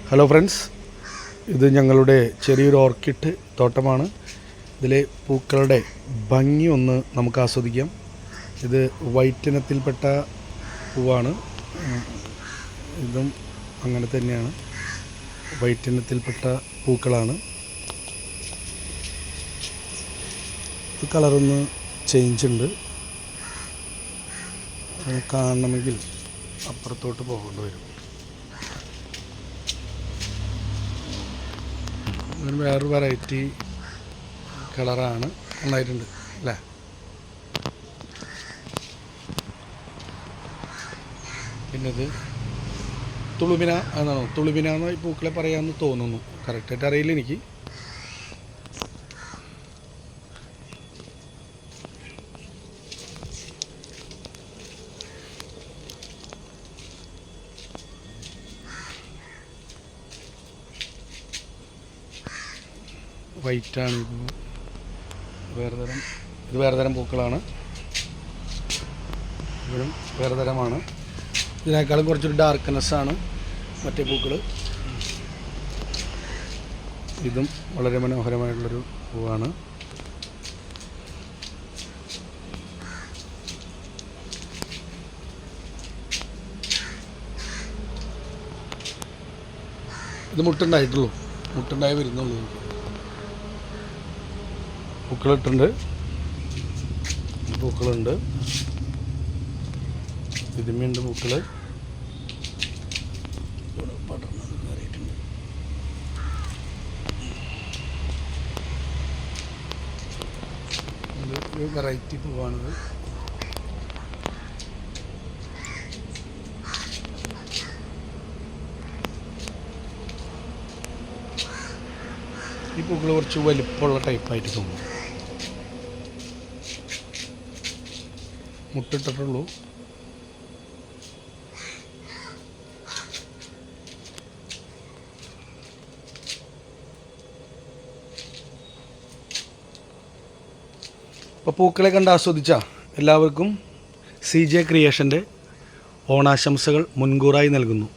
Hello friends, ഇത് ഞങ്ങളുടെ ചെറിയൊരു ഓർക്കിഡ് തോട്ടമാണ്. ഇതിലെ പൂക്കളുടെ ഭംഗി ഒന്ന് നമുക്ക് ആസ്വദിക്കാം. ഇത് വൈറ്റ് ഇനത്തിൽപ്പെട്ട പൂവാണ്. ഇതും അങ്ങനെ തന്നെയാണ്, വൈറ്റ് ഇനത്തിൽപ്പെട്ട പൂക്കളാണ്. ഇത് കളറൊന്ന് ചേഞ്ച് ഉണ്ട്. കാണണമെങ്കിൽ അപ്പുറത്തോട്ട് പോകേണ്ടി വരും. ഇതിന് വേറൊരു വെറൈറ്റി കളറാണ്. നന്നായിട്ടുണ്ട് അല്ലേ? പിന്നെ ഇത് തുളുമിന എന്നാണോ, തുളുമിന എന്ന് ഈ പൂക്കളെ പറയാമെന്ന് തോന്നുന്നു. കറക്റ്റായിട്ട് അറിയില്ല എനിക്ക്. വൈറ്റാണ്. ഇത് വേറെ തരം പൂക്കളാണ്. ഇവരും വേറെ തരമാണ്. ഇതിനേക്കാളും കുറച്ചൊരു ഡാർക്ക്നെസ്സാണ് മറ്റേ പൂക്കൾ. ഇതും വളരെ മനോഹരമായിട്ടുള്ളൊരു പൂവാണ്. ഇത് മുട്ടുണ്ടായി വരുന്നുള്ളൂ. പൂക്കളുണ്ട്. ഇതിന്മേണ്ട് പൂക്കൾ. ഒരു വെറൈറ്റി പൂവാണിത്. ഈ പൂക്കൾ കുറച്ച് വലിപ്പമുള്ള ടൈപ്പായിട്ട് തോന്നും. മുട്ടിട്ടുള്ളൂ. അപ്പോൾ പൂക്കളെ കണ്ട് ആസ്വദിച്ച എല്ലാവർക്കും CJ ക്രിയേഷൻ്റെ ഓണാശംസകൾ മുൻകൂറായി നൽകുന്നു.